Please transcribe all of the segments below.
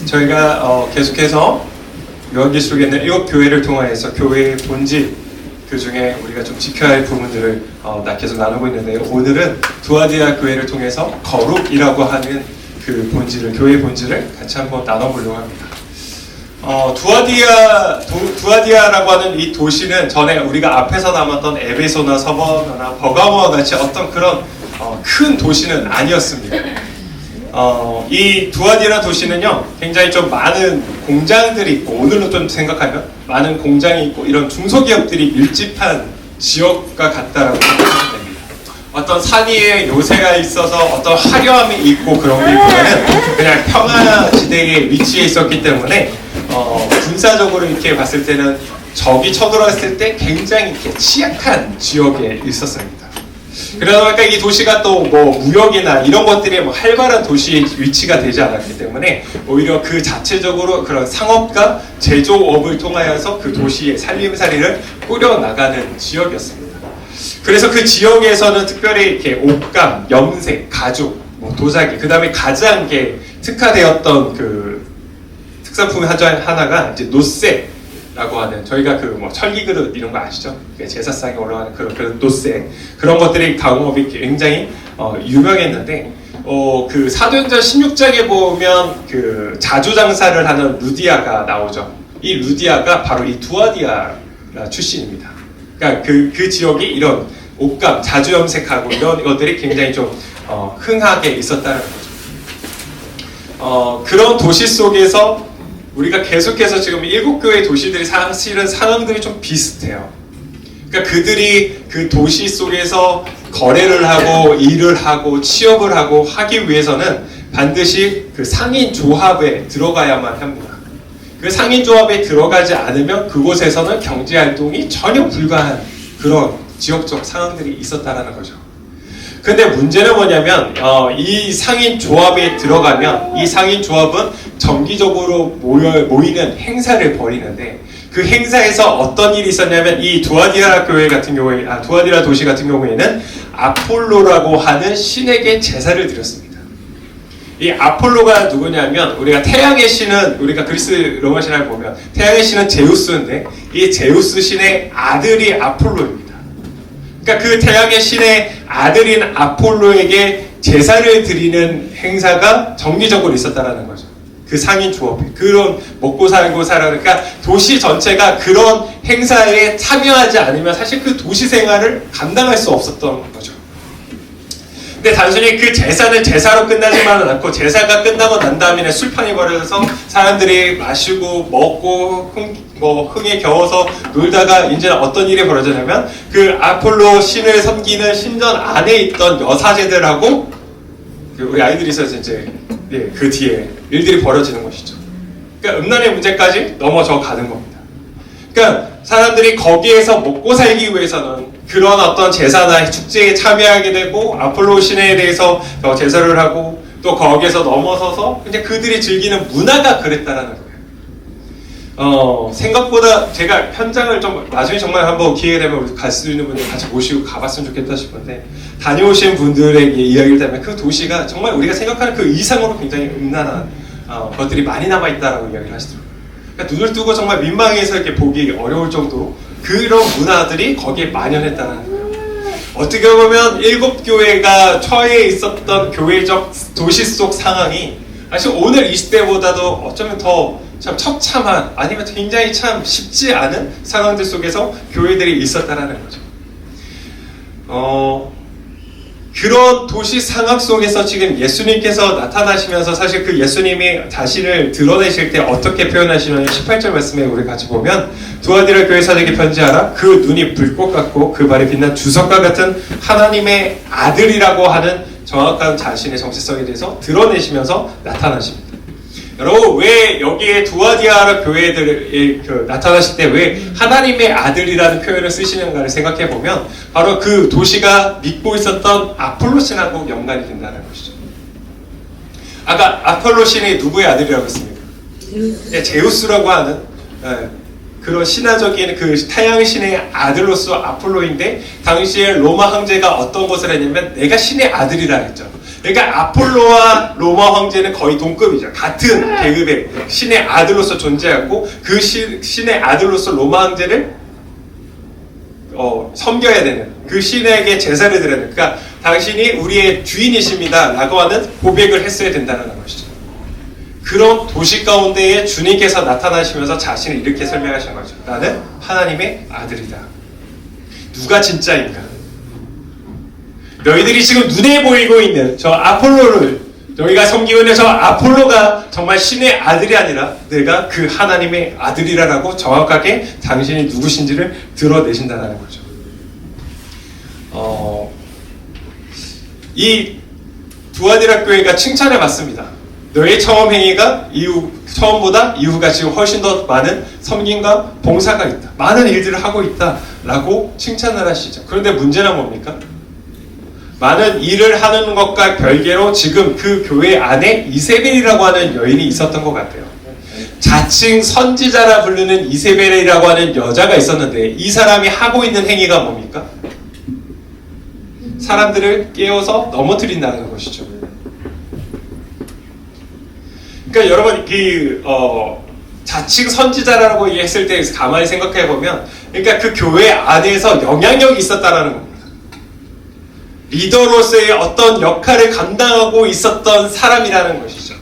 저희가 계속해서 요한계시록에 있는 7교회를 통하여서 교회의 본질, 그 중에 우리가 좀 지켜야 할 부분들을 계속 나누고 있는데요. 오늘은 두아디아 교회를 통해서 거룩이라고 하는 그 본질을, 교회의 본질을 같이 한번 나눠보려고 합니다. 두아디아라고 하는 이 도시는 전에 우리가 앞에서 남았던 에베소나 서버나 버가모와 같이 어떤 그런 큰 도시는 아니었습니다. 이 두아디아 도시는요, 굉장히 좀 많은 공장들이 있고, 오늘로 좀 생각하면 많은 공장이 있고, 이런 중소기업들이 밀집한 지역과 같다라고 생각하면 됩니다. 어떤 산 위에 요새가 있어서 어떤 화려함이 있고 그런 게 보면은 그냥 평화지대에 위치해 있었기 때문에 군사적으로 이렇게 봤을 때는 적이 쳐들어왔을 때 굉장히 이렇게 취약한 지역에 있었습니다. 그러다 보니까 이 도시가 또 뭐 무역이나 이런 것들이 뭐 활발한 도시의 위치가 되지 않았기 때문에 오히려 그 자체적으로 그런 상업과 제조업을 통하여서 그 도시의 살림살이를 꾸려나가는 지역이었습니다. 그래서 그 지역에서는 특별히 이렇게 옷감, 염색, 가죽, 뭐 도자기, 그 다음에 가장 이렇게 특화되었던 그 특산품 하나가 이제 노쇠라고 하는, 저희가 그 뭐 철기 그릇 이런 거 아시죠? 제사상에 올라가는 그런 노쇠, 그런 것들이 가공업이 굉장히 유명했는데, 그 사도행전 16장에 보면 그 자주장사를 하는 루디아가 나오죠. 이 루디아가 바로 이 두아디아 출신입니다. 그러니까 그 지역이 이런 옷감, 자주 염색하고 이런 것들이 굉장히 좀 흥하게 있었다는 거죠. 그런 도시 속에서 우리가 계속해서 지금 7교회 도시들이 사실은 상황들이 좀 비슷해요. 그러니까 그들이 그 도시 속에서 거래를 하고 일을 하고 취업을 하고 하기 위해서는 반드시 그 상인 조합에 들어가야만 합니다. 그 상인 조합에 들어가지 않으면 그곳에서는 경제 활동이 전혀 불가한 그런 지역적 상황들이 있었다라는 거죠. 근데 문제는 뭐냐면 이 상인 조합에 들어가면 이 상인 조합은 정기적으로 모이는 행사를 벌이는데, 그 행사에서 어떤 일이 있었냐면 이 두아디아 교회 같은 경우에, 두아디아 도시 같은 경우에는 아폴로라고 하는 신에게 제사를 드렸습니다. 이 아폴로가 누구냐면, 우리가 태양의 신은, 우리가 그리스 로마 신화를 보면 태양의 신은 제우스인데, 이 제우스 신의 아들이 아폴로입니다. 그러니까 그 태양의 신의 아들인 아폴로에게 제사를 드리는 행사가 정기적으로 있었다라는 거죠. 그 상인 조합에 그런 먹고 살고 살아가니까, 그러니까 도시 전체가 그런 행사에 참여하지 않으면 사실 그 도시 생활을 감당할 수 없었던 거죠. 근데 단순히 그 제사는 제사로 끝나지만은 않고, 제사가 끝나고 난 다음에 술판이 벌어져서 사람들이 마시고 먹고 흥에 겨워서 놀다가 이제는 어떤 일이 벌어지냐면, 그 아폴로 신을 섬기는 신전 안에 있던 여사제들하고 우리 아이들이 있어서 이제 그 뒤에 일들이 벌어지는 것이죠. 그러니까 음란의 문제까지 넘어져 가는 겁니다. 그러니까 사람들이 거기에서 먹고 살기 위해서는 그런 어떤 제사나 축제에 참여하게 되고, 아폴로 신에 대해서 제사를 하고, 또 거기에서 넘어서서 이제 그들이 즐기는 문화가 그랬다라는 거예요. 생각보다 제가 현장을 좀 나중에 정말 한번 기회가 되면 갈 수 있는 분들 같이 모시고 가봤으면 좋겠다 싶은데, 다녀오신 분들에게 이야기를 하면 그 도시가 정말 우리가 생각하는 그 이상으로 굉장히 음란한 것들이 많이 남아있다라고 이야기를 하시더라고요. 그러니까 눈을 뜨고 정말 민망해서 이렇게 보기 어려울 정도로 그런 문화들이 거기에 만연했다는 거예요. 어떻게 보면 7교회가 처해 있었던 교회적 도시 속 상황이 사실 오늘 이 시대보다도 어쩌면 더 참 처참한, 아니면 굉장히 참 쉽지 않은 상황들 속에서 교회들이 있었다는 거죠. 그런 도시 상황 속에서 지금 예수님께서 나타나시면서, 사실 그 예수님이 자신을 드러내실 때 어떻게 표현하시느냐, 18절 말씀에 우리 같이 보면, 두아디아 교회 사도에게 편지하라. 그 눈이 불꽃 같고 그 발이 빛난 주석과 같은 하나님의 아들이라고 하는 정확한 자신의 정체성에 대해서 드러내시면서 나타나십니다. 여러분, 왜 여기에 두아디아 교회들이 나타나실 때 왜 하나님의 아들이라는 표현을 쓰시는가를 생각해 보면, 바로 그 도시가 믿고 있었던 아폴로 신하고 연관이 된다는 것이죠. 아까 아폴로 신이 누구의 아들이라고 했습니까? 제우스라고 하는 그런 신화적인 그 태양신의 아들로서 아폴로인데, 당시에 로마 황제가 어떤 것을 했냐면 내가 신의 아들이라 했죠. 그러니까 아폴로와 로마 황제는 거의 동급이죠. 같은 계급의 신의 아들로서 존재하고 그 신의 아들로서 로마 황제를 섬겨야 되는, 그 신에게 제사를 드려야 되는, 그러니까 당신이 우리의 주인이십니다 라고 하는 고백을 했어야 된다는 것이죠. 그런 도시 가운데에 주님께서 나타나시면서 자신을 이렇게 설명하신 거죠. 나는 하나님의 아들이다. 누가 진짜인가? 너희들이 지금 눈에 보이고 있는 저 아폴로를, 너희가 섬기고 있는 저 아폴로가 정말 신의 아들이 아니라 내가 그 하나님의 아들이라고 정확하게 당신이 누구신지를 드러내신다는 거죠. 이 두아디라 교회가 칭찬을 받습니다. 너의 처음 행위가 처음보다 이후가 지금 훨씬 더 많은 섬김과 봉사가 있다. 많은 일들을 하고 있다. 라고 칭찬을 하시죠. 그런데 문제는 뭡니까? 많은 일을 하는 것과 별개로 지금 그 교회 안에 이세벨이라고 하는 여인이 있었던 것 같아요. 자칭 선지자라 부르는 이세벨이라고 하는 여자가 있었는데 이 사람이 하고 있는 행위가 뭡니까? 사람들을 깨워서 넘어뜨린다는 것이죠. 그러니까 여러분 자칭 선지자라고 했을 때 가만히 생각해 보면, 그러니까 그 교회 안에서 영향력이 있었다라는 겁니다. 리더로서의 어떤 역할을 감당하고 있었던 사람이라는 것이죠.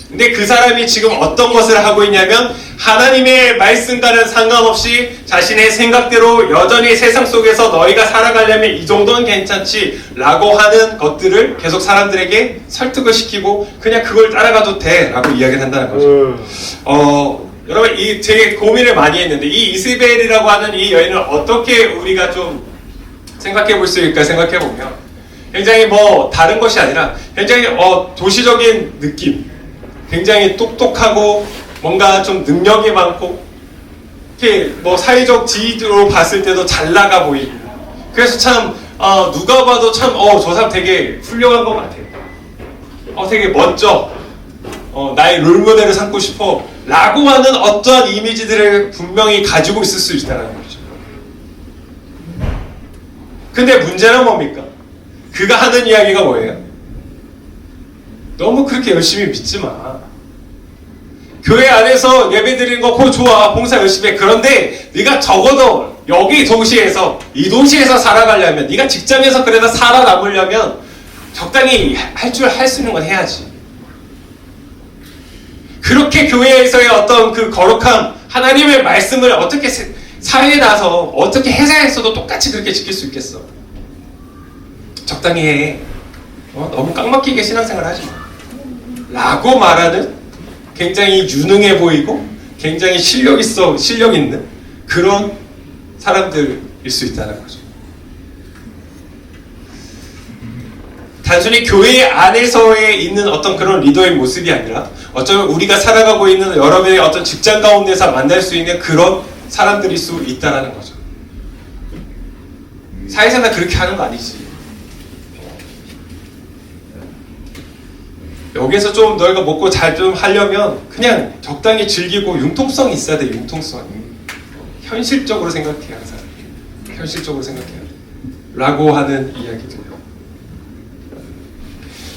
근데 그 사람이 지금 어떤 것을 하고 있냐면 하나님의 말씀과는 상관없이 자신의 생각대로 여전히 세상 속에서 너희가 살아가려면 이 정도는 괜찮지 라고 하는 것들을 계속 사람들에게 설득을 시키고 그냥 그걸 따라가도 돼 라고 이야기를 한다는 거죠. 여러분 되게 고민을 많이 했는데 이 이세벨이라고 하는 이 여인을 어떻게 우리가 좀 생각해 볼 수 있을까 생각해 보면 굉장히 다른 것이 아니라 굉장히 도시적인 느낌, 굉장히 똑똑하고 뭔가 좀 능력이 많고 이렇게 사회적 지위로 봤을 때도 잘 나가 보이고, 그래서 참 누가 봐도 참 저 사람 되게 훌륭한 것 같아. 되게 멋져. 나의 롤모델을 삼고 싶어 라고 하는 어떠한 이미지들을 분명히 가지고 있을 수 있다는 거죠. 근데 문제는 뭡니까? 그가 하는 이야기가 뭐예요? 너무 그렇게 열심히 믿지 마. 교회 안에서 예배 드리는 거 그거 좋아. 봉사 열심히 해. 그런데 네가 적어도 여기 도시에서, 이 도시에서 살아가려면, 네가 직장에서 그래도 살아남으려면 적당히 할 수 있는 건 해야지. 그렇게 교회에서의 어떤 그 거룩함, 하나님의 말씀을 어떻게 사회에 나서 어떻게 회사에서도 똑같이 그렇게 지킬 수 있겠어? 적당히 해. 너무 깡막히게 신앙생활 하지 마. 라고 말하는 굉장히 유능해 보이고 굉장히 실력 있는 그런 사람들일 수 있다는 거죠. 단순히 교회 안에서에 있는 어떤 그런 리더의 모습이 아니라 어쩌면 우리가 살아가고 있는 여러분의 어떤 직장 가운데서 만날 수 있는 그런 사람들일 수 있다는 거죠. 사회생활 그렇게 하는 거 아니지. 여기서 좀 너희가 먹고 잘 좀 하려면 그냥 적당히 즐기고 융통성이 있어야 돼. 융통성이. 현실적으로 생각해 항상. 현실적으로 생각해야 돼. 라고 하는 이야기들이요.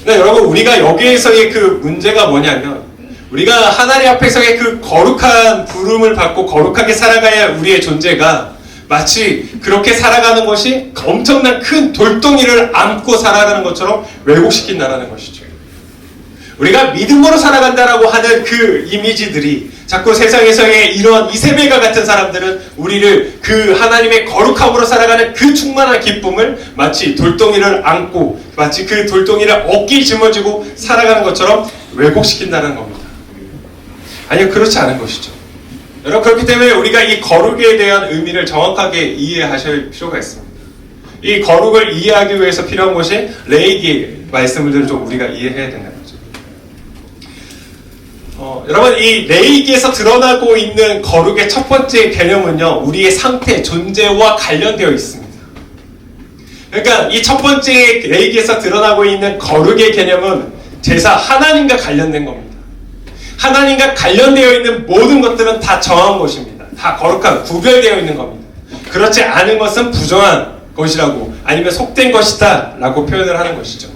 근데 여러분 우리가 여기에서의 그 문제가 뭐냐면 우리가 하나님 앞에서의 그 거룩한 부름을 받고 거룩하게 살아가야 우리의 존재가 마치 그렇게 살아가는 것이 엄청난 큰 돌덩이를 안고 살아가는 것처럼 왜곡시킨다라는 것이죠. 우리가 믿음으로 살아간다라고 하는 그 이미지들이 자꾸 세상에서의 이런 이세벨과 같은 사람들은 우리를 그 하나님의 거룩함으로 살아가는 그 충만한 기쁨을 마치 돌덩이를 안고 마치 그 돌덩이를 어깨에 짊어지고 살아가는 것처럼 왜곡시킨다는 겁니다. 아니요, 그렇지 않은 것이죠. 여러분, 그렇기 때문에 우리가 이 거룩에 대한 의미를 정확하게 이해하실 필요가 있습니다. 이 거룩을 이해하기 위해서 필요한 것이 레이기의 말씀들을 좀 우리가 이해해야 된다는 거죠. 여러분, 이 레이기에서 드러나고 있는 거룩의 첫 번째 개념은요, 우리의 상태, 존재와 관련되어 있습니다. 그러니까 이 첫 번째 레이기에서 드러나고 있는 거룩의 개념은 제사, 하나님과 관련된 겁니다. 하나님과 관련되어 있는 모든 것들은 다 정한 것입니다. 다 거룩한, 구별되어 있는 겁니다. 그렇지 않은 것은 부정한 것이라고 아니면 속된 것이다 라고 표현을 하는 것이죠.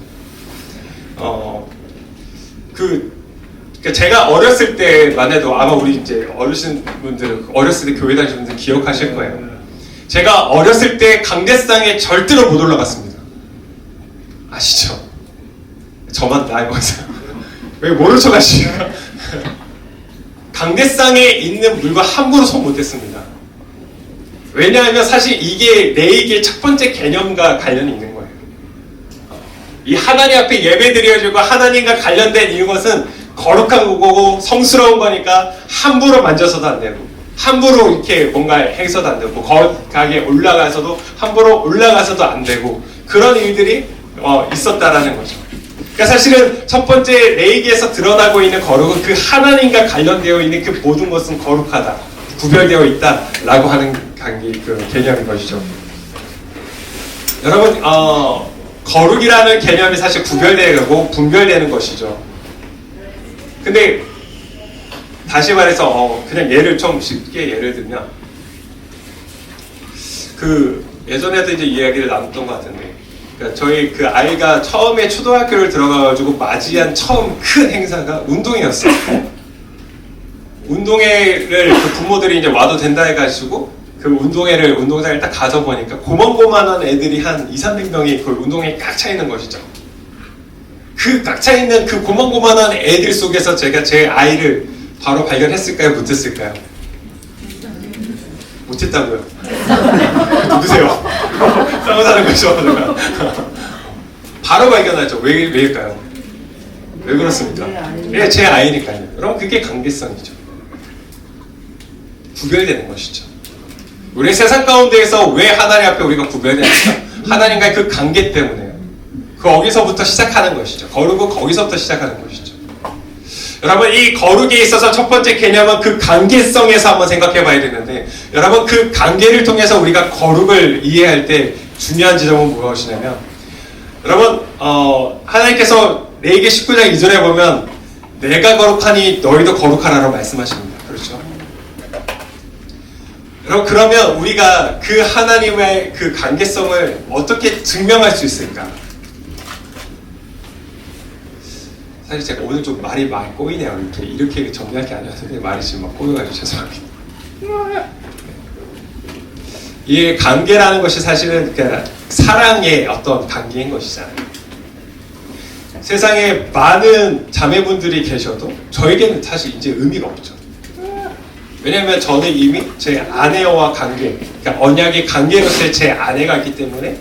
그러니까 제가 어렸을 때만 해도 아마 우리 이제 어르신분들 어렸을 때 교회 다니시는 분들 기억하실 거예요. 제가 어렸을 때 강대상에 절대로 못 올라갔습니다. 아시죠? 저만 나이 먹었어요. 왜 모른 척 하시니까? 강대상에 있는 물과 함부로 손 못 댔습니다. 왜냐하면 사실 이게 레이기의 첫 번째 개념과 관련이 있는 거예요. 이 하나님 앞에 예배 드려지고 하나님과 관련된 이것은 거룩한 거고 성스러운 거니까 함부로 만져서도 안 되고 함부로 이렇게 뭔가 해서도 안 되고 거기에 올라가서도 함부로 올라가서도 안 되고 그런 일들이 있었다라는 거죠. 그러니까 사실은 첫 번째 레이기에서 드러나고 있는 거룩은 그 하나님과 관련되어 있는 그 모든 것은 거룩하다, 구별되어 있다라고 하는 그 개념인 것이죠. 여러분, 거룩이라는 개념이 사실 구별되고 분별되는 것이죠. 근데 다시 말해서 그냥 예를 좀 쉽게 예를 들면 예전에도 이제 이야기를 나눴던 것 같은데, 그러니까 저희 그 아이가 처음에 초등학교를 들어가가지고 맞이한 처음 큰 행사가 운동회였어요. 운동회를 그 부모들이 이제 와도 된다 해가지고 그 운동장을 딱 가져보니까 고만고만한 애들이 한 200~300명이 그 운동회에 꽉 차 있는 것이죠. 그 꽉 차 있는 그 고만고만한 애들 속에서 제가 제 아이를 바로 발견했을까요? 못했을까요? 못했다고요. 누구세요? 싸우자는 거죠. 바로 발견하죠. 왜일까요? 왜 그렇습니까? 예, 제 아이니까요. 여러분, 그게 관계성이죠. 구별되는 것이죠. 우리 세상 가운데에서 왜 하나님 앞에 우리가 구별되는가? 하나님과의 그 관계 때문에요. 거기서부터 시작하는 것이죠. 거룩은 거기서부터 시작하는 것이죠. 여러분, 이 거룩에 있어서 첫 번째 개념은 그 관계성에서 한번 생각해 봐야 되는데, 여러분, 그 관계를 통해서 우리가 거룩을 이해할 때 중요한 지점은 무엇이냐면, 여러분, 하나님께서 레위기 19장 2절에 보면 내가 거룩하니 너희도 거룩하라고 말씀하십니다. 그렇죠? 여러분, 그러면 우리가 그 하나님의 그 관계성을 어떻게 증명할 수 있을까? 사실 제가 오늘 좀 말이 많이 꼬이네요. 이렇게 정리할 게 아니었는데 말이 지금 막 꼬여가지고 죄송합니다. 이 관계라는 것이 사실은 그러니까 사랑의 어떤 관계인 것이잖아요. 세상에 많은 자매분들이 계셔도 저에게는 사실 이제 의미가 없죠. 왜냐하면 저는 이미 제 아내와 관계, 그러니까 언약의 관계로서의 제 아내가 있기 때문에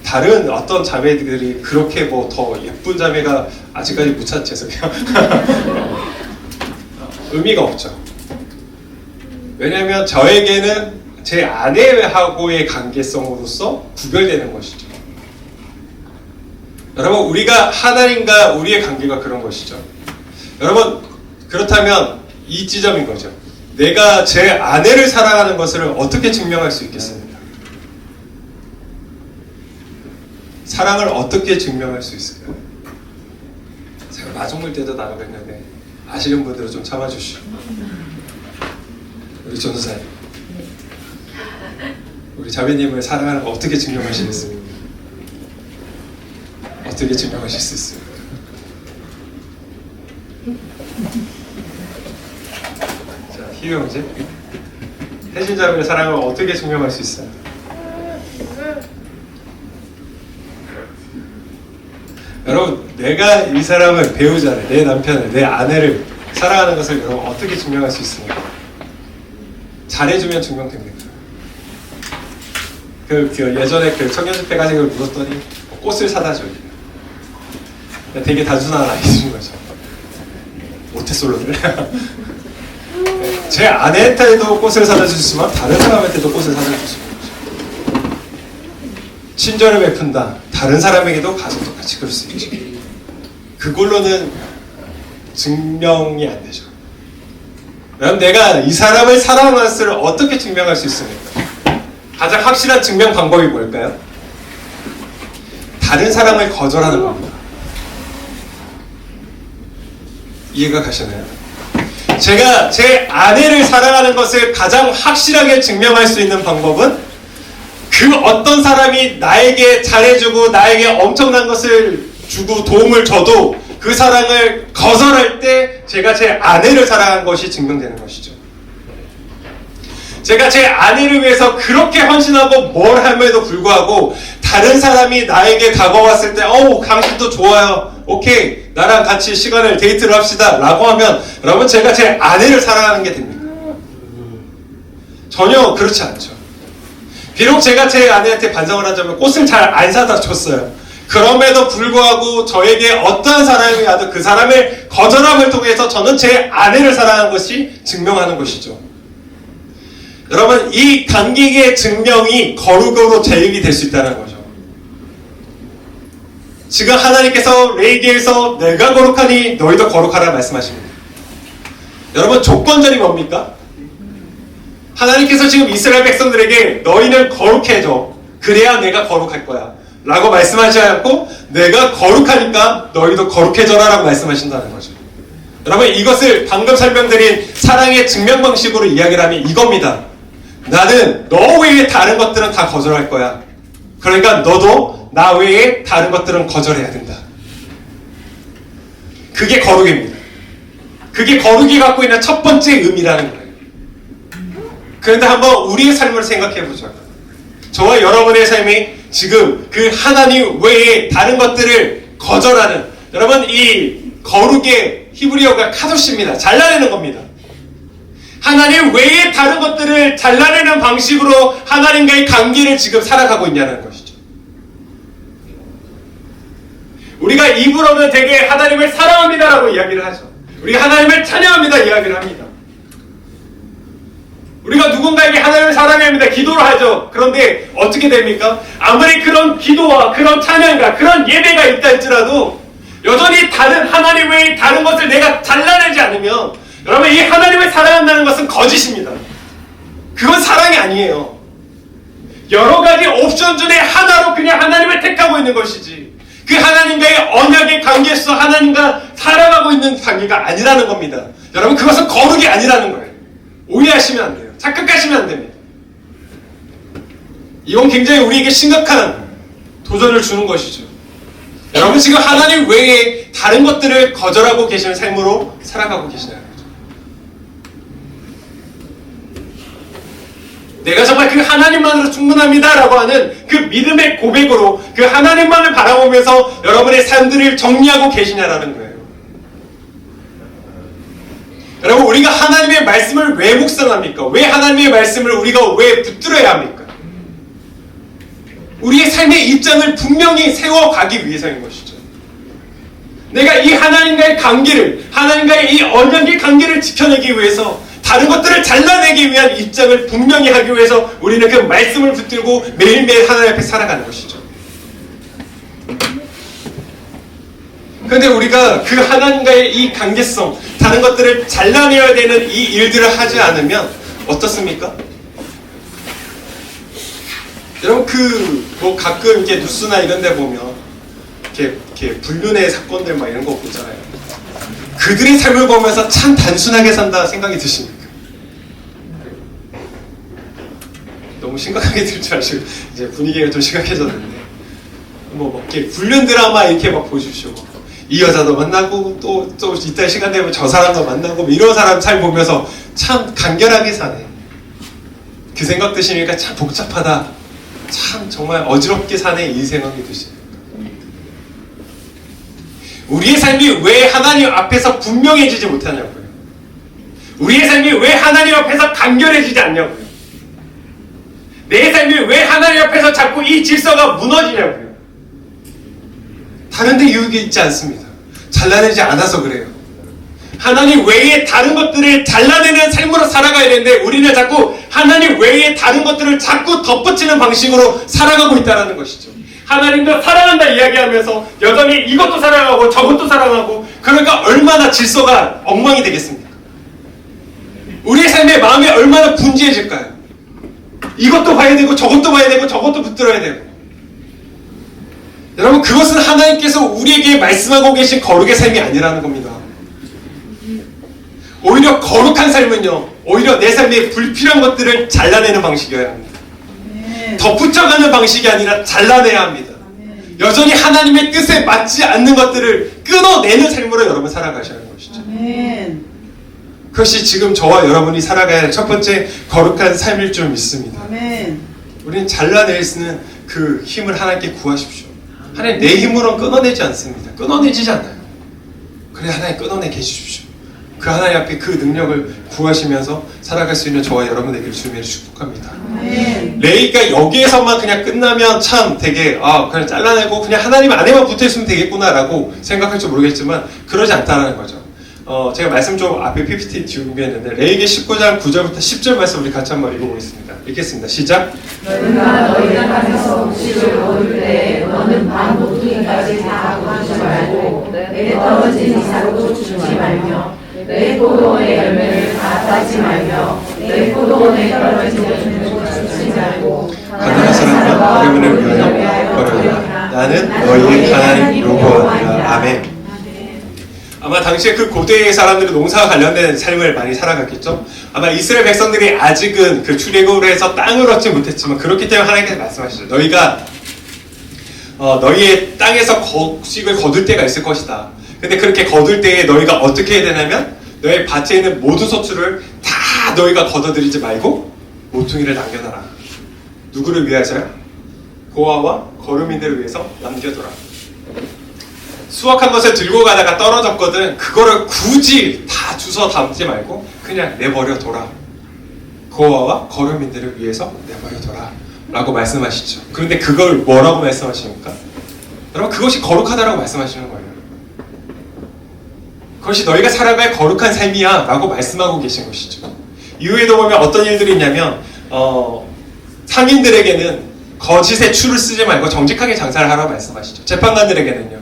다른 어떤 자매들이 그렇게 뭐 더 예쁜 자매가 아직까지 못 찾았어요. 의미가 없죠. 왜냐하면 저에게는 제 아내하고의 관계성으로서 구별되는 것이죠. 여러분, 우리가 하나님과 우리의 관계가 그런 것이죠. 여러분, 그렇다면 이 지점인 거죠. 내가 제 아내를 사랑하는 것을 어떻게 증명할 수 있겠습니까? 사랑을 어떻게 증명할 수 있을까요? 제가 마중물 때도 나누겠는데 아시는 분들은 좀 참아주시고, 우리 전도사님, 우리 자매님을 사랑하는 거 어떻게 증명하시겠습니까? 어떻게 증명하실 수 있습니까? 자, 희유 형제, 혜진 자매의 사랑을 어떻게 증명할 수 있어요? 여러분, 내가 이 사람을, 배우자를, 내 남편을, 내 아내를 사랑하는 것을 여러분 어떻게 증명할 수 있습니까? 잘해주면 증명됩니다. 예전에 청년집회 가지고 물었더니 꽃을 사다 줘요. 되게 단순한 아이인 거죠. 모태솔로들. 제 아내한테도 꽃을 사다 주시지만 다른 사람한테도 꽃을 사다 주시는 거죠. 친절을 베푼다. 다른 사람에게도 가서 똑같이 그럴 수 있죠. 그걸로는 증명이 안 되죠. 그럼 내가 이 사람을 사랑하는 것을 어떻게 증명할 수 있습니까? 가장 확실한 증명 방법이 뭘까요? 다른 사람을 거절하는 겁니다. 이해가 가시나요? 제가 제 아내를 사랑하는 것을 가장 확실하게 증명할 수 있는 방법은 그 어떤 사람이 나에게 잘해주고 나에게 엄청난 것을 주고 도움을 줘도 그 사랑을 거절할 때 제가 제 아내를 사랑한 것이 증명되는 것이죠. 제가 제 아내를 위해서 그렇게 헌신하고 뭘 함에도 불구하고 다른 사람이 나에게 다가왔을 때 당신도 좋아요. 오케이. 나랑 같이 시간을 데이트를 합시다. 라고 하면 여러분 제가 제 아내를 사랑하는 게 됩니까? 전혀 그렇지 않죠. 비록 제가 제 아내한테 반성을 하자면 꽃을 잘 안 사다 줬어요. 그럼에도 불구하고 저에게 어떠한 사람이 와도 그 사람의 거절함을 통해서 저는 제 아내를 사랑한 것이 증명하는 것이죠. 여러분 이 관계의 증명이 거룩으로 제입이 될 수 있다는 거죠. 지금 하나님께서 레위기에서 내가 거룩하니 너희도 거룩하라 말씀하십니다. 여러분 조건절이 뭡니까? 하나님께서 지금 이스라엘 백성들에게 너희는 거룩해져. 그래야 내가 거룩할 거야. 라고 말씀하지 않고 내가 거룩하니까 너희도 거룩해져라 라고 말씀하신다는 거죠. 여러분 이것을 방금 설명드린 사랑의 증명 방식으로 이야기를 하면 이겁니다. 나는 너 외에 다른 것들은 다 거절할 거야. 그러니까 너도 나 외에 다른 것들은 거절해야 된다. 그게 거룩입니다. 그게 거룩이 갖고 있는 첫 번째 의미라는 거예요. 그런데 한번 우리의 삶을 생각해보죠. 저와 여러분의 삶이 지금 그 하나님 외에 다른 것들을 거절하는, 여러분 이 거룩의 히브리어가 카도시입니다. 잘라내는 겁니다. 하나님 외에 다른 것들을 잘라내는 방식으로 하나님과의 관계를 지금 살아가고 있냐는 것이죠. 우리가 입으로는 되게 하나님을 사랑합니다라고 이야기를 하죠. 우리가 하나님을 찬양합니다 이야기를 합니다. 우리가 누군가에게 하나님을 사랑해야 합니다. 기도를 하죠. 그런데 어떻게 됩니까? 아무리 그런 기도와 그런 찬양과 그런 예배가 있다 할지라도 여전히 다른 하나님 외에 다른 것을 내가 잘라내지 않으면 여러분 이 하나님을 사랑한다는 것은 거짓입니다. 그건 사랑이 아니에요. 여러 가지 옵션 중에 하나로 그냥 하나님을 택하고 있는 것이지 그 하나님과의 언약의 관계에서 하나님과 살아가고 있는 관계가 아니라는 겁니다. 여러분 그것은 거룩이 아니라는 거예요. 오해하시면 안 돼요. 착각하시면 안 됩니다. 이건 굉장히 우리에게 심각한 도전을 주는 것이죠. 여러분 지금 하나님 외에 다른 것들을 거절하고 계시는 삶으로 살아가고 계시나요? 내가 정말 그 하나님만으로 충분합니다 라고 하는 그 믿음의 고백으로 그 하나님만을 바라보면서 여러분의 삶들을 정리하고 계시냐라는 거예요. 여러분 우리가 하나님의 말씀을 왜 묵상합니까? 왜 하나님의 말씀을 우리가 왜 붙들어야 합니까? 우리의 삶의 입장을 분명히 세워가기 위해서인 것이죠. 내가 이 하나님과의 관계를, 하나님과의 이 언약의 관계를 지켜내기 위해서 다른 것들을 잘라내기 위한 입장을 분명히 하기 위해서 우리는 그 말씀을 붙들고 매일매일 하나님 앞에 살아가는 것이죠. 그런데 우리가 그 하나님과의 이 관계성, 다른 것들을 잘라내야 되는 이 일들을 하지 않으면 어떻습니까? 여러분 뭐 가끔 이렇게 뉴스나 이런 데 보면 이렇게 불륜의 사건들 막 이런 거 보잖아요. 그들의 삶을 보면서 참 단순하게 산다 생각이 드십니까? 너무 심각하게 들 줄 아시고 이제 분위기가 좀 심각해졌는데 뭐 이렇게 불륜 드라마 이렇게 막 보십시오. 이 여자도 만나고 또 이따 시간 되면 저 사람도 만나고 이런 사람 삶 보면서 참 간결하게 사네. 그 생각 드시니까 참 복잡하다. 참 정말 어지럽게 사네 이 생각이 드시네요. 우리의 삶이 왜 하나님 앞에서 분명해지지 못하냐고요. 우리의 삶이 왜 하나님 앞에서 간결해지지 않냐고요. 내 삶이 왜 하나님 앞에서 자꾸 이 질서가 무너지냐고요. 다른 데 이유가 있지 않습니다. 잘라내지 않아서 그래요. 하나님 외에 다른 것들을 잘라내는 삶으로 살아가야 되는데 우리는 자꾸 하나님 외에 다른 것들을 자꾸 덧붙이는 방식으로 살아가고 있다는 것이죠. 하나님도 사랑한다 이야기하면서 여전히 이것도 사랑하고 저것도 사랑하고 그러니까 얼마나 질서가 엉망이 되겠습니까? 우리의 삶의 마음이 얼마나 분주해질까요? 이것도 봐야 되고 저것도 봐야 되고 저것도 붙들어야 되고 여러분 그것은 하나님께서 우리에게 말씀하고 계신 거룩의 삶이 아니라는 겁니다. 오히려 거룩한 삶은요 오히려 내 삶에 불필요한 것들을 잘라내는 방식이어야 합니다. 덧붙여가는 방식이 아니라 잘라내야 합니다. 여전히 하나님의 뜻에 맞지 않는 것들을 끊어내는 삶으로 여러분 살아가셔야 하는 것이죠. 아멘. 그것이 지금 저와 여러분이 살아가야 할 첫 번째 거룩한 삶일 줄 믿습니다. 아멘. 우리는 잘라낼 수 있는 그 힘을 하나님께 구하십시오. 하나님 내 힘으로는 끊어내지 않습니다. 끊어내지지 않아요. 그래 하나님 끊어내게 해주십시오. 그 하나님 앞에 그 능력을 구하시면서 살아갈 수 있는 저와 여러분 되기를 주님으로 축복합니다. 아멘. 레이가 여기에서만 그냥 끝나면 참 되게 그냥 잘라내고 그냥 하나님 안에만 붙어있으면 되겠구나라고 생각할지 모르겠지만 그러지 않다라는 거죠. 제가 말씀 좀 앞에 PPT 준비했는데 레이기 19장 9절부터 10절 말씀 우리 같이 한번 읽어보겠습니다. 읽겠습니다. 시작. 너희가 너희 땅에서 곡식을 거둘 때 너는 반 모퉁이까지 다 거두지 말고 내 떨어진 이삭도 주지 말며 내 포도원의 열매를 다 따지 말며 내 포도원에 떨어진 열매도 주지 말고 가난한 사람과 어려움을 위하여 버려라. 나는 너희의 하나님 여호와니라. 아멘. 아마 당시에 그 고대의 사람들은 농사와 관련된 삶을 많이 살아갔겠죠. 아마 이스라엘 백성들이 아직은 그 출애굽을 해서 땅을 얻지 못했지만 그렇기 때문에 하나님께서 말씀하시죠. 너희가 너희의 땅에서 곡식을 거둘 때가 있을 것이다. 근데 그렇게 거둘 때에 너희가 어떻게 해야 되냐면 너희 밭에 있는 모든 소출을 다 너희가 걷어들이지 말고 모퉁이를 남겨놔라. 누구를 위해서요? 고아와 거류민들을 위해서 남겨둬라. 수확한 것을 들고 가다가 떨어졌거든. 그거를 굳이 다 주워 담지 말고 그냥 내버려둬라. 고아와 거류민들을 위해서 내버려둬라 라고 말씀하시죠. 그런데 그걸 뭐라고 말씀하십니까? 여러분 그것이 거룩하다라고 말씀하시는 거예요. 그것이 너희가 살아갈 거룩한 삶이야 라고 말씀하고 계신 것이죠. 이후에도 보면 어떤 일들이 있냐면 상인들에게는 거짓의 추를 쓰지 말고 정직하게 장사를 하라고 말씀하시죠. 재판관들에게는요.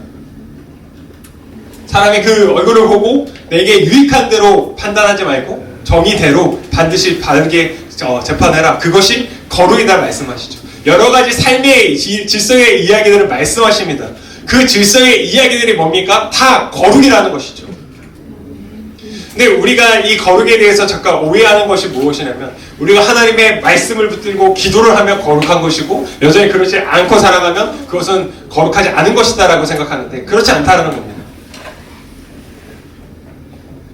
사람이 그 얼굴을 보고 내게 유익한 대로 판단하지 말고 정의대로 반드시 바르게 재판해라. 그것이 거룩이다 말씀하시죠. 여러 가지 삶의 질서의 이야기들을 말씀하십니다. 그 질서의 이야기들이 뭡니까? 다 거룩이라는 것이죠. 근데 우리가 이 거룩에 대해서 잠깐 오해하는 것이 무엇이냐면 우리가 하나님의 말씀을 붙들고 기도를 하면 거룩한 것이고 여전히 그렇지 않고 살아가면 그것은 거룩하지 않은 것이다 라고 생각하는데 그렇지 않다는 겁니다.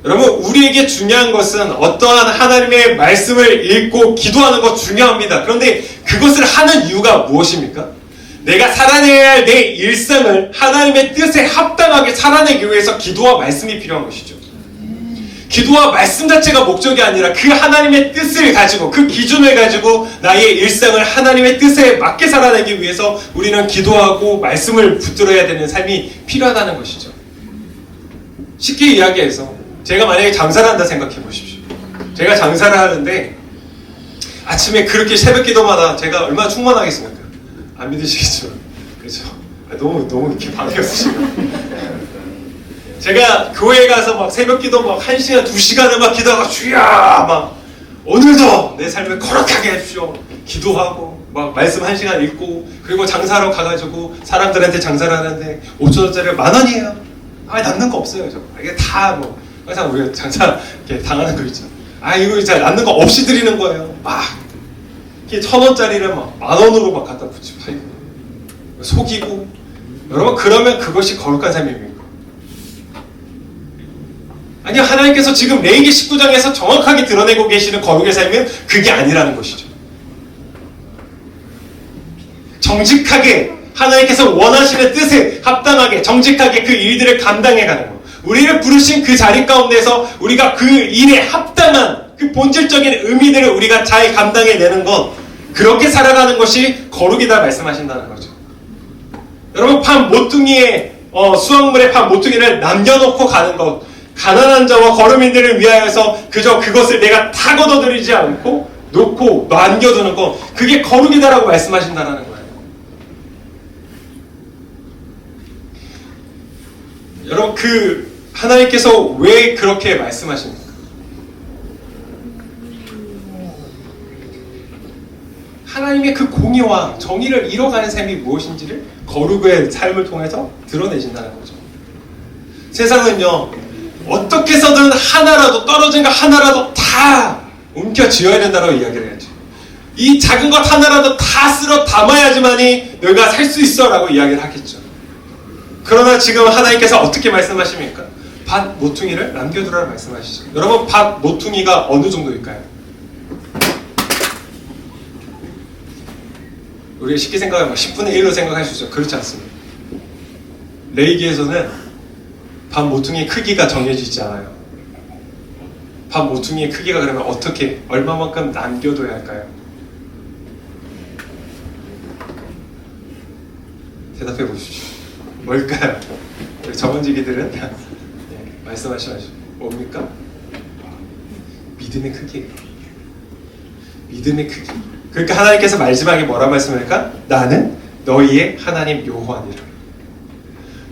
여러분 우리에게 중요한 것은 어떠한 하나님의 말씀을 읽고 기도하는 것 중요합니다. 그런데 그것을 하는 이유가 무엇입니까? 내가 살아내야 할 내 일상을 하나님의 뜻에 합당하게 살아내기 위해서 기도와 말씀이 필요한 것이죠. 기도와 말씀 자체가 목적이 아니라 그 하나님의 뜻을 가지고 그 기준을 가지고 나의 일상을 하나님의 뜻에 맞게 살아내기 위해서 우리는 기도하고 말씀을 붙들어야 되는 삶이 필요하다는 것이죠. 쉽게 이야기해서 제가 만약에 장사를 한다 생각해 보십시오. 제가 장사를 하는데 아침에 그렇게 새벽 기도마다 제가 얼마나 충만하겠습니까? 안 믿으시겠죠? 그렇죠? 너무 이렇게 방해 없으시고 제가 교회 가서 막 새벽 기도 막 1시간, 2시간을 막 기도하고 주여 막 오늘도 내 삶을 거룩하게 해주십시오. 기도하고 막 말씀 1시간 읽고 그리고 장사하러 가가지고 사람들한테 장사를 하는데 5,000원짜리가 10,000원이에요. 남는 거 없어요. 저. 이게 다 뭐 항상 우리가 장사 이렇게 당하는 거 있죠. 이거 진짜 남는 거 없이 드리는 거예요. 막 이게 1,000원짜리를 막 10,000원으로 막 갖다 붙이고 속이고 여러분 그러면 그것이 거룩한 삶입니까? 아니요, 하나님께서 지금 레위기 19장에서 정확하게 드러내고 계시는 거룩의 삶은 그게 아니라는 것이죠. 정직하게 하나님께서 원하시는 뜻에 합당하게 정직하게 그 일들을 감당해가는 것. 우리를 부르신 그 자리 가운데서 우리가 그 일에 합당한 그 본질적인 의미들을 우리가 잘 감당해내는 것, 그렇게 살아가는 것이 거룩이다 말씀하신다는 거죠. 여러분 판 모퉁이에 수확물의 판 모퉁이를 남겨놓고 가는 것, 가난한 자와 거류민들을 위하여서 그저 그것을 내가 다 걷어들이지 않고 놓고 남겨두는 것, 그게 거룩이다라고 말씀하신다는 거예요. 여러분 그 하나님께서 왜 그렇게 말씀하십니까? 하나님의 그 공의와 정의를 이뤄가는 삶이 무엇인지를 거룩의 삶을 통해서 드러내신다는 거죠. 세상은요 어떻게 해서든 하나라도 떨어진 거 하나라도 다 움켜쥐어야 된다고 이야기를 하죠. 이 작은 것 하나라도 다 쓸어 담아야지만이 너희가 살 수 있어 라고 이야기를 하겠죠. 그러나 지금 하나님께서 어떻게 말씀하십니까? 밭 모퉁이를 남겨두라고 말씀하시죠. 여러분, 밭 모퉁이가 어느 정도일까요? 우리가 쉽게 생각하면 10분의 1로 생각할 수 있죠. 그렇지 않습니다. 레위기에서는 밭 모퉁이의 크기가 정해지지 않아요. 밭 모퉁이의 크기가 그러면 어떻게, 얼마만큼 남겨둬야 할까요? 대답해 보십시오. 뭘까요? 우리 전문직이들은 네, 말씀하시죠. 뭡니까? 믿음의 크기예요. 믿음의 크기. 그러니까 하나님께서 마지막에 뭐라 말씀할까? 나는 너희의 하나님 여호와니라.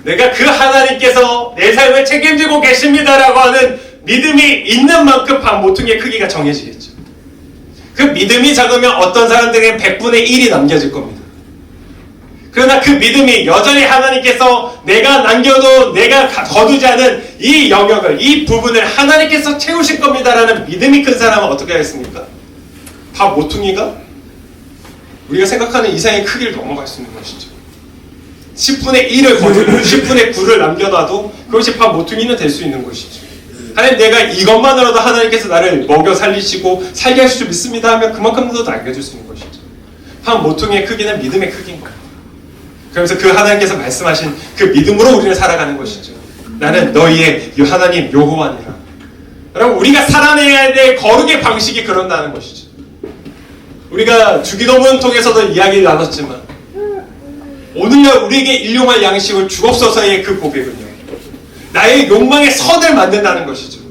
내가 그 하나님께서 내 삶을 책임지고 계십니다라고 하는 믿음이 있는 만큼 밭 모퉁이의 크기가 정해지겠죠. 그 믿음이 작으면 어떤 사람들에게 100분의 1이 남겨질 겁니다. 그러나 그 믿음이 여전히 하나님께서 내가 남겨도 내가 거두지 않은 이 영역을, 이 부분을 하나님께서 채우실 겁니다라는 믿음이 큰 사람은 어떻게 하겠습니까? 밭 모퉁이가 우리가 생각하는 이상의 크기를 넘어갈 수 있는 것이죠. 10분의 1을 거두고 10분의 9를 남겨놔도 그것이 밭 모퉁이는 될 수 있는 것이죠. 하나님, 내가 이것만으로도 하나님께서 나를 먹여 살리시고 살게 하실 줄 믿습니다 하면 그만큼도 남겨줄 수 있는 것이죠. 밭 모퉁이의 크기는 믿음의 크기인 거예요. 그러면서 그 하나님께서 말씀하신 그 믿음으로 우리는 살아가는 것이죠. 나는 너희의 하나님 여호와니라. 여러분, 우리가 살아내야 될 거룩의 방식이 그런다는 것이죠. 우리가 주기도문 통해서도 이야기를 나눴지만 오늘날 우리에게 일용할 양식을 주옵소서의 그 고백은요, 나의 욕망의 선을 만든다는 것이죠.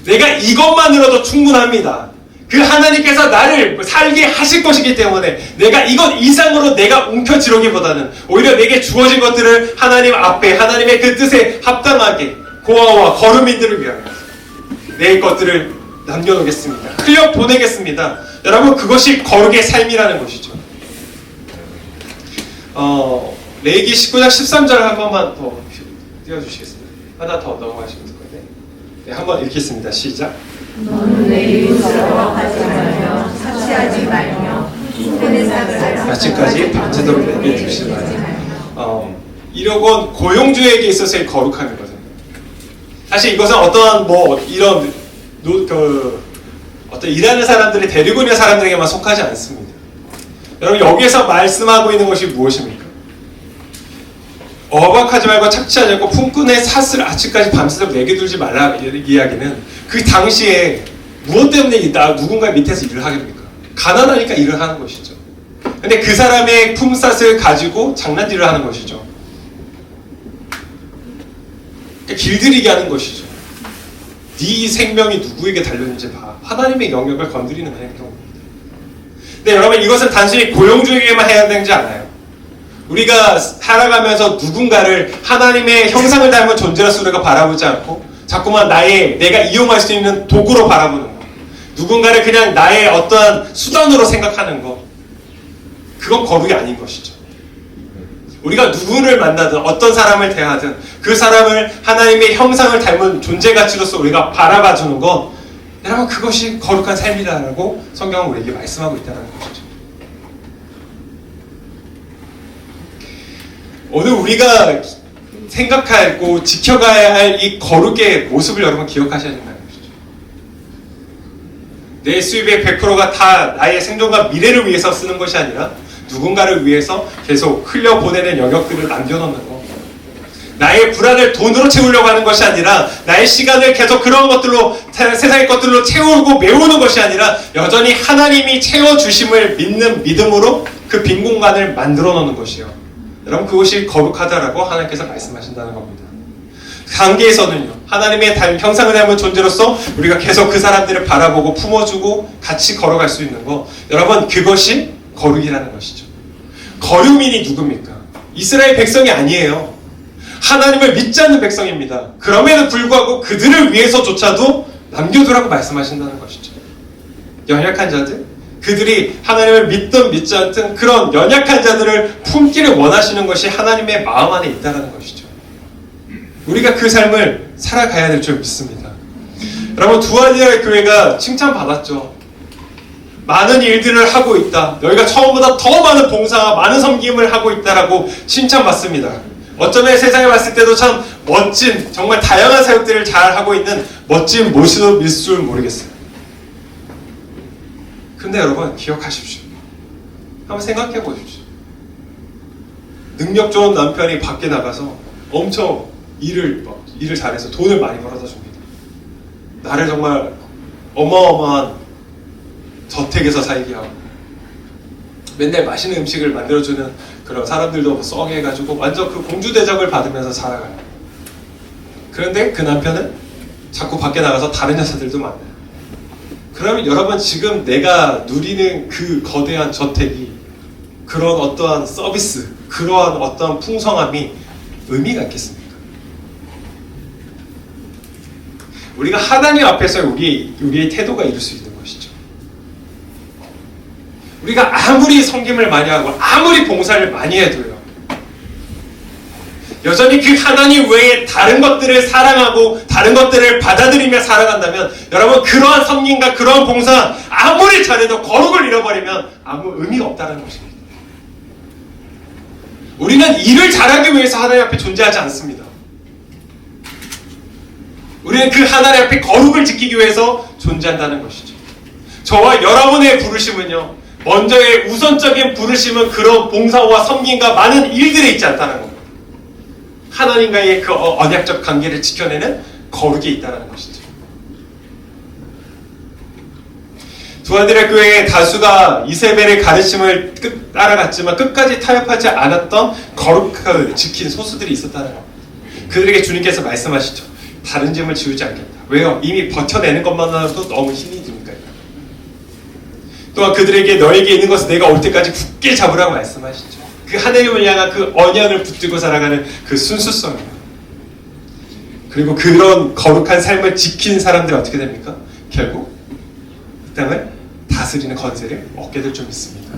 내가 이것만으로도 충분합니다. 그 하나님께서 나를 살게 하실 것이기 때문에 내가 이것 이상으로 내가 움켜쥐기보다는 오히려 내게 주어진 것들을 하나님 앞에 하나님의 그 뜻에 합당하게 고아와 거루민들을 위하여 내 것들을 남겨놓겠습니다. 흘려보내겠습니다. 여러분, 그것이 거룩의 삶이라는 것이죠. 레위기 19장 13절 한 번만 더 띄워주시겠습니다. 하나 더 넘어가시면 될 거예요. 네, 한번 읽겠습니다. 시작. 너는 내 이웃으로 하지 말며 착시하지 말며 흉내내 삭을 아직까지 밤새도록 내게 두지 말라. 이력은 고용주에게 있어서의 거룩함이거든요. 사실 이것은 어떠한 이런 어떤 일하는 사람들이 데리고 있는 사람들에게만 속하지 않습니다. 여러분, 여기에서 말씀하고 있는 것이 무엇입니까? 어박하지 말고 착취하지 않고 품꾼의 삿을 아침까지 밤새도록 내게 두지 말라. 이야기는 그 당시에 무엇 때문에 누군가 밑에서 일을 하게 됩니까? 가난하니까 일을 하는 것이죠. 근데 그 사람의 품삯을 가지고 장난질을 하는 것이죠. 그러니까 길들이게 하는 것이죠. 네 생명이 누구에게 달렸는지 봐. 하나님의 영역을 건드리는 행동입니다. 근데 여러분, 이것은 단순히 고용주에게만 해야 되지 않아요. 우리가 살아가면서 누군가를 하나님의 형상을 닮은 존재로서 우리가 바라보지 않고 자꾸만 내가 이용할 수 있는 도구로 바라보는 것, 누군가를 그냥 나의 어떠한 수단으로 생각하는 것, 그건 거룩이 아닌 것이죠. 우리가 누구를 만나든 어떤 사람을 대하든 그 사람을 하나님의 형상을 닮은 존재 가치로서 우리가 바라봐주는 것, 여러분, 그것이 거룩한 삶이라고 성경은 우리에게 말씀하고 있다는 것이죠. 오늘 우리가 생각하고 지켜가야 할 이 거룩의 모습을 여러분 기억하셔야 된다는 것이죠. 내 수입의 100%가 다 나의 생존과 미래를 위해서 쓰는 것이 아니라 누군가를 위해서 계속 흘려보내는 영역들을 남겨놓는 것, 나의 불안을 돈으로 채우려고 하는 것이 아니라 나의 시간을 계속 그런 것들로, 세상의 것들로 채우고 메우는 것이 아니라 여전히 하나님이 채워주심을 믿는 믿음으로 그 빈 공간을 만들어 놓는 것이요, 여러분, 그것이 거룩하다라고 하나님께서 말씀하신다는 겁니다. 관계에서는요, 하나님의 형상을 닮은 존재로서 우리가 계속 그 사람들을 바라보고 품어주고 같이 걸어갈 수 있는 것, 여러분, 그것이 거룩이라는 것이죠. 거류민이 누굽니까? 이스라엘 백성이 아니에요. 하나님을 믿지 않는 백성입니다. 그럼에도 불구하고 그들을 위해서조차도 남겨두라고 말씀하신다는 것이죠. 연약한 자들, 그들이 하나님을 믿든 믿지 않든 그런 연약한 자들을 품기를 원하시는 것이 하나님의 마음 안에 있다는 것이죠. 우리가 그 삶을 살아가야 될 줄 믿습니다. 여러분, 두아디아 교회가 칭찬받았죠. 많은 일들을 하고 있다. 너희가 처음보다 더 많은 봉사와 많은 섬김을 하고 있다라고 칭찬받습니다. 어쩌면 세상에 봤을 때도 참 멋진, 정말 다양한 사역들을 잘 하고 있는 멋진 모습일 줄 모르겠어요. 근데 여러분 기억하십시오. 한번 생각해 보십시오. 능력 좋은 남편이 밖에 나가서 엄청 일을 잘해서 돈을 많이 벌어다 줍니다. 나를 정말 어마어마한 저택에서 살게 하고 맨날 맛있는 음식을 만들어주는 그런 사람들도 썩해가지고 완전 그 공주 대접을 받으면서 살아가요. 그런데 그 남편은 자꾸 밖에 나가서 다른 여자들도 만나요. 그러면 여러분 지금 내가 누리는 그 거대한 저택이 그런 어떠한 서비스, 그러한 어떠한 풍성함이 의미가 있겠습니까? 우리가 하나님 앞에서 우리의 태도가 이룰 수 있는 것이죠. 우리가 아무리 섬김을 많이 하고 아무리 봉사를 많이 해도요, 여전히 그 하나님 외에 다른 것들을 사랑하고 다른 것들을 받아들이며 살아간다면 여러분 그러한 섬김과 그러한 봉사 아무리 잘해도 거룩을 잃어버리면 아무 의미가 없다는 것입니다. 우리는 일을 잘하기 위해서 하나님 앞에 존재하지 않습니다. 우리는 그 하나님 앞에 거룩을 지키기 위해서 존재한다는 것이죠. 저와 여러분의 부르심은요, 먼저의 우선적인 부르심은 그런 봉사와 섬김과 많은 일들에 있지 않다는 겁니다. 하나님과의 그 언약적 관계를 지켜내는 거룩이 있다는 것이죠. 두아디라 교회의 다수가 이세벨의 가르침을 따라갔지만 끝까지 타협하지 않았던 거룩을 지킨 소수들이 있었다는 겁니다. 그들에게 주님께서 말씀하시죠. 다른 짐을 지우지 않겠다. 왜요? 이미 버텨내는 것만으로도 너무 힘이 드니까요. 또한 그들에게 너에게 있는 것을 내가 올 때까지 굳게 잡으라고 말씀하시죠. 그 하나님을 향한 그 언약을 붙들고 살아가는 그 순수성입니다. 그리고 그런 거룩한 삶을 지킨 사람들이 어떻게 됩니까? 결국 이 땅을 다스리는 권세를 얻게 될 줄 믿습니다.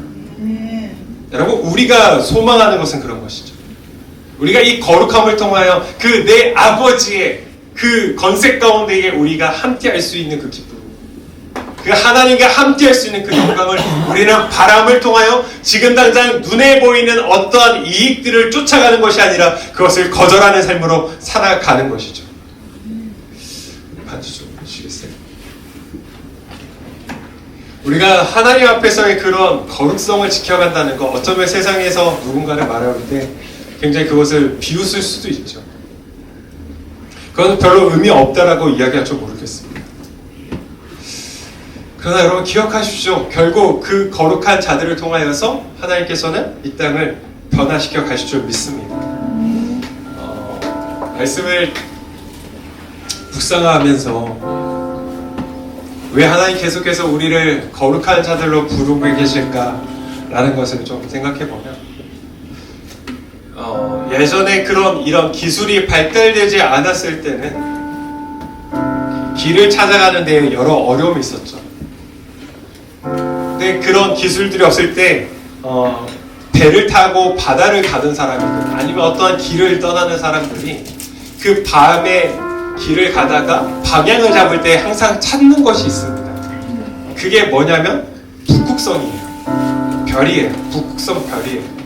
여러분 우리가 소망하는 것은 그런 것이죠. 우리가 이 거룩함을 통하여 그 내 아버지의 그 건색 가운데에 우리가 함께할 수 있는 그 기쁨, 그 하나님과 함께할 수 있는 그 영광을 우리는 바람을 통하여 지금 당장 눈에 보이는 어떠한 이익들을 쫓아가는 것이 아니라 그것을 거절하는 삶으로 살아가는 것이죠. 반주 좀 해주시겠어요? 우리가 하나님 앞에서의 그런 거룩성을 지켜간다는 것, 어쩌면 세상에서 누군가를 말할 때 굉장히 그것을 비웃을 수도 있죠. 그건 별로 의미 없다라고 이야기할 줄 모르겠습니다. 그러나 여러분 기억하십시오. 결국 그 거룩한 자들을 통하여서 하나님께서는 이 땅을 변화시켜 가실 줄 믿습니다. 말씀을 묵상하면서 왜 하나님 계속해서 우리를 거룩한 자들로 부르고 계실까라는 것을 좀 생각해보면 예전에 이런 기술이 발달되지 않았을 때는 길을 찾아가는 데 여러 어려움이 있었죠. 근데 그런 기술들이 없을 때 배를 타고 바다를 가는 사람이든 아니면 어떠한 길을 떠나는 사람들이 그 밤에 길을 가다가 방향을 잡을 때 항상 찾는 것이 있습니다. 그게 뭐냐면 북극성이에요. 별이에요. 북극성 별이에요.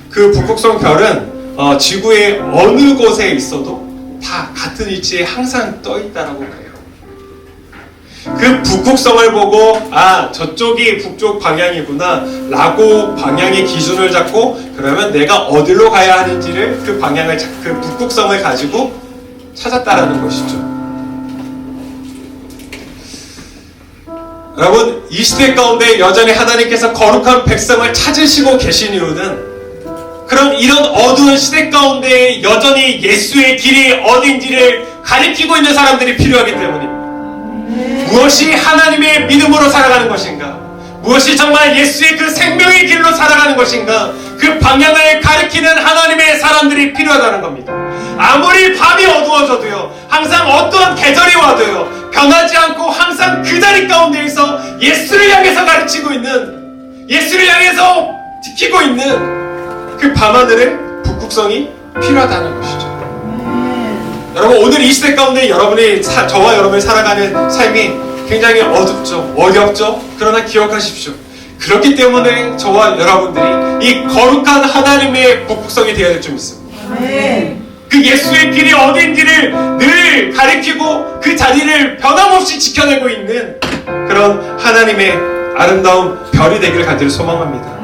그 북극성 별은 지구의 어느 곳에 있어도 다 같은 위치에 항상 떠 있다라고 그래요. 그 북극성을 보고 저쪽이 북쪽 방향이구나 라고 방향의 기준을 잡고 그러면 내가 어디로 가야 하는지를 그 방향을 그 북극성을 가지고 찾았다라는 것이죠. 여러분 이 시대 가운데 여전히 하나님께서 거룩한 백성을 찾으시고 계신 이유는 그런 이런 어두운 시대 가운데 여전히 예수의 길이 어딘지를 가리키고 있는 사람들이 필요하기 때문입니다. 무엇이 하나님의 믿음으로 살아가는 것인가? 무엇이 정말 예수의 그 생명의 길로 살아가는 것인가? 그 방향을 가리키는 하나님의 사람들이 필요하다는 겁니다. 아무리 밤이 어두워져도요, 항상 어떠한 계절이 와도요, 변하지 않고 항상 그 자리 가운데에서 예수를 향해서 가르치고 있는, 예수를 향해서 지키고 있는 그 밤하늘의 북극성이 필요하다는 것이죠. 여러분 오늘 이 시대 가운데 여러분이 저와 여러분이 살아가는 삶이 굉장히 어둡죠. 어렵죠. 그러나 기억하십시오. 그렇기 때문에 저와 여러분들이 이 거룩한 하나님의 북극성이 되어야 될 줄 믿습니다. 아멘. 그 예수의 길이 어딘지를 늘 가리키고 그 자리를 변함없이 지켜내고 있는 그런 하나님의 아름다운 별이 되기를 간절히 소망합니다.